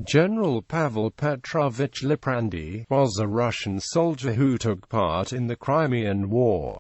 General Pavel Petrovich Liprandi was a Russian soldier who took part in the Crimean War.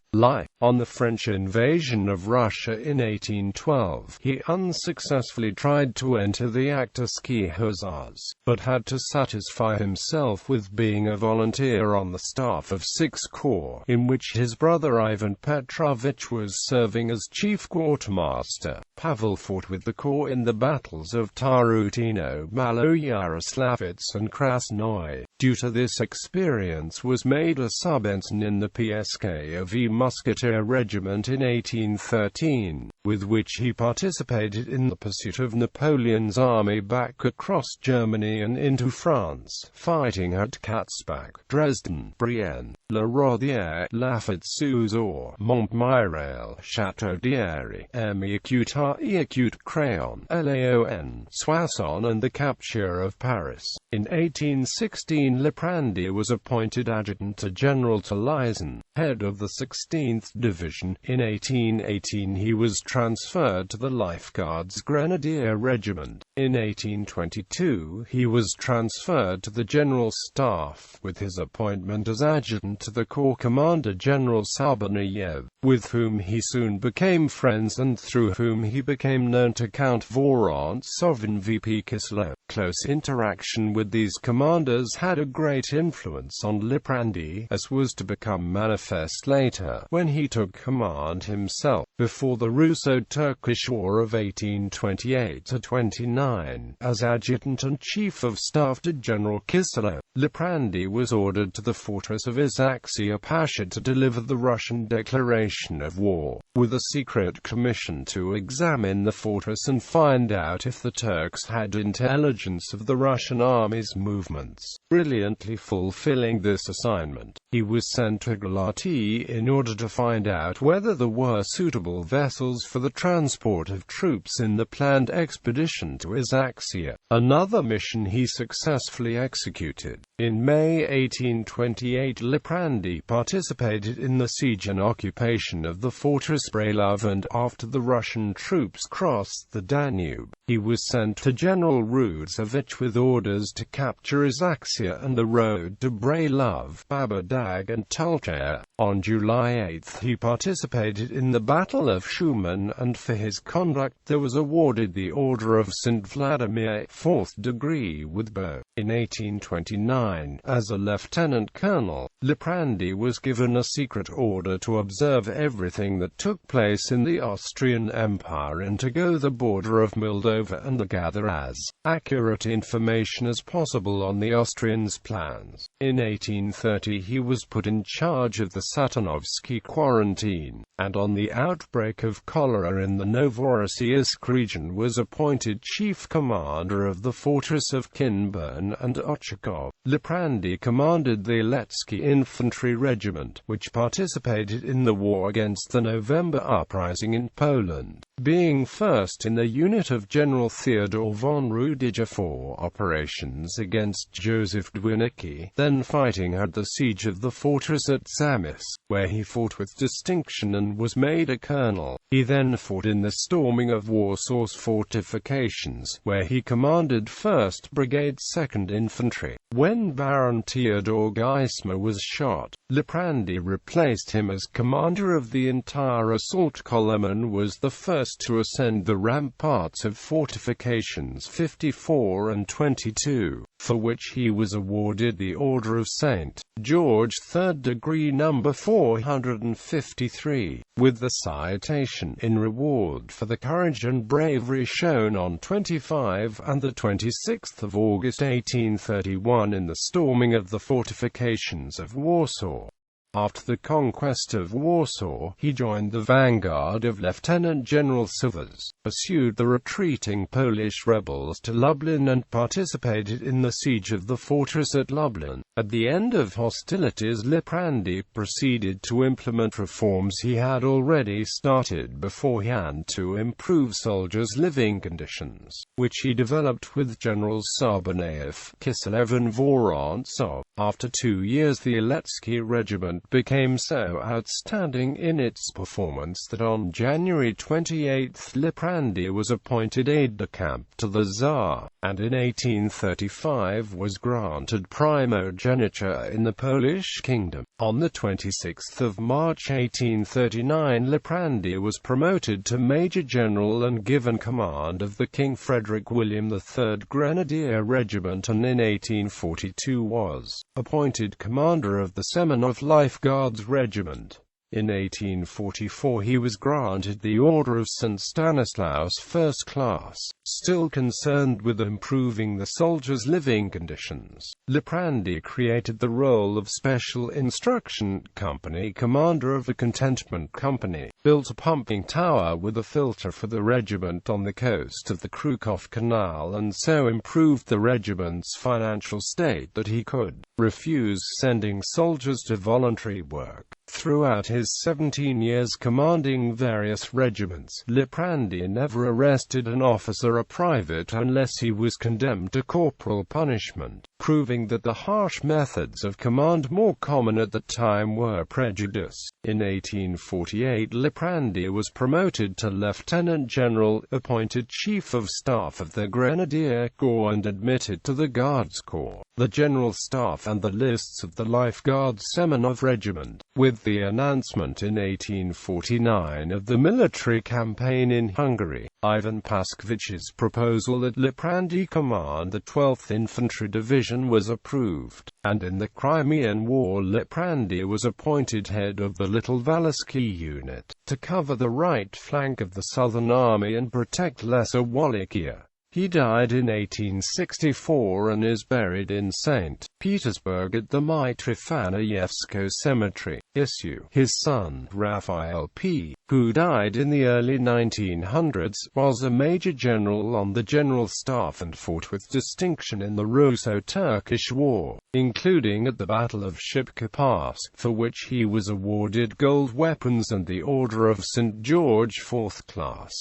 On the French invasion of Russia in 1812, he unsuccessfully tried to enter the active ski hussars, but had to satisfy himself with being a volunteer on the staff of 6th Corps, in which his brother Ivan Petrovich was serving as chief quartermaster. Pavel fought with the Corps in the battles of Tarutino, Maloyaroslavets and Krasnoye. Due to this experience was made a sub-ensign in the PSKV Musketeer Regiment in 1813, with which he participated in the pursuit of Napoleon's army back across Germany and into France, fighting at Katzbach, Dresden, Brienne, La Rodière, Lafite-sous-Or, Montmirail, Château d'Héry, Écute Crayon, Laon, Soissons and the capture of Paris. In 1816 Liprandi was appointed Adjutant-General to Lison, head of the 16th Division. In 1818 he was transferred to the Life Guards Grenadier Regiment. In 1822 he was transferred to the General Staff, with his appointment as adjutant to the Corps Commander General Sabonayev, with whom he soon became friends and through whom he became known to Count Vorontsov and VP Kiselev. Close interaction with these commanders had a great influence on Liprandi, as was to become manifest later, when he took command himself. Before the Russo-Turkish War of 1828-29, as Adjutant and Chief of Staff to General Kiselev, Liprandi was ordered to the fortress of Isaxia Pasha to deliver the Russian declaration of war, with a secret commission to examine the fortress and find out if the Turks had intelligence of the Russian army's movements. Brilliantly fulfilling this assignment, he was sent to Galati in order to find out whether there were suitable vessels for the transport of troops in the planned expedition to Isaxia. Another mission he successfully executed. In May 1828 Liprandi participated in the siege and occupation of the fortress Bralov, and after the Russian troops crossed the Danube, he was sent to General Rudzovich with orders to capture Isaxia and the road to Bralov, Babadag and Tulchaya. On July 8 he participated in the Battle of Shumen, and for his conduct there was awarded the Order of St. Vladimir, 4th degree with bow. In 1829, as a lieutenant colonel, Liprandi was given a secret order to observe everything that took place in the Austrian Empire and to go the border of Moldova and to gather as accurate information as possible on the Austrians' plans. In 1830 he was put in charge of the Satanovsky quarantine, and on the outbreak of cholera in the Novorossiysk region was appointed chief commander of the fortress of Kinburn and Ochakov. Liprandi commanded the Iletsky Infantry Regiment, which participated in the war against the November uprising in Poland, being first in the unit of General Theodore von Rudiger for operations against Joseph Dwinicki, then fighting at the siege of the fortress at Zamis, where he fought with distinction and was made a colonel. He then fought in the storming of Warsaw's fortifications, where he commanded 1st Brigade 2nd Infantry. When Baron Theodor Geismar was shot, Liprandi replaced him as commander of the entire assault column and was the first to ascend the ramparts of fortifications 54 and 22, for which he was awarded the Order of St. George 3rd degree number 453, with the citation in reward for the courage and bravery shown on 25 and the 26th of August 1831 in the storming of the fortifications of Warsaw. After the conquest of Warsaw, he joined the vanguard of Lieutenant General Sievers, pursued the retreating Polish rebels to Lublin and participated in the siege of the fortress at Lublin. At the end of hostilities, Liprandi proceeded to implement reforms he had already started beforehand to improve soldiers' living conditions, which he developed with Generals Sabonayev, Kiselev and Vorontsov. After 2 years the Iletsky Regiment became so outstanding in its performance that on January 28, Liprandi was appointed aide-de-camp to the Tsar, and in 1835 was granted primogeniture in the Polish kingdom. On the 26th of March 1839, Liprandi was promoted to Major General and given command of the King Frederick William III Grenadier Regiment, and in 1842 was appointed commander of the Semenov Life Guards Regiment. In 1844 he was granted the Order of St. Stanislaus First Class. Still concerned with improving the soldiers' living conditions, Liprandi created the role of Special Instruction Company Commander of a Contentment Company, built a pumping tower with a filter for the regiment on the coast of the Krukov Canal, and so improved the regiment's financial state that he could refuse sending soldiers to voluntary work. Throughout his 17 years commanding various regiments, Liprandi never arrested an officer or private unless he was condemned to corporal punishment, proving that the harsh methods of command more common at the time were prejudice. In 1848 Liprandi was promoted to lieutenant general, appointed chief of staff of the Grenadier Corps, and admitted to the Guards Corps, the General Staff and the lists of the Life Guards Semenov Regiment. With the announcement in 1849 of the military campaign in Hungary, Ivan Pascovich's proposal that Liprandi command the 12th Infantry Division was approved, and in the Crimean War Liprandi was appointed head of the Little Valisky Unit, to cover the right flank of the Southern Army and protect Lesser Wallachia. He died in 1864 and is buried in St. Petersburg at the Mitrofaneyevsko Cemetery. His son, Raphael P., who died in the early 1900s, was a major general on the General Staff and fought with distinction in the Russo-Turkish War, including at the Battle of Shipka Pass, for which he was awarded gold weapons and the Order of St. George 4th Class.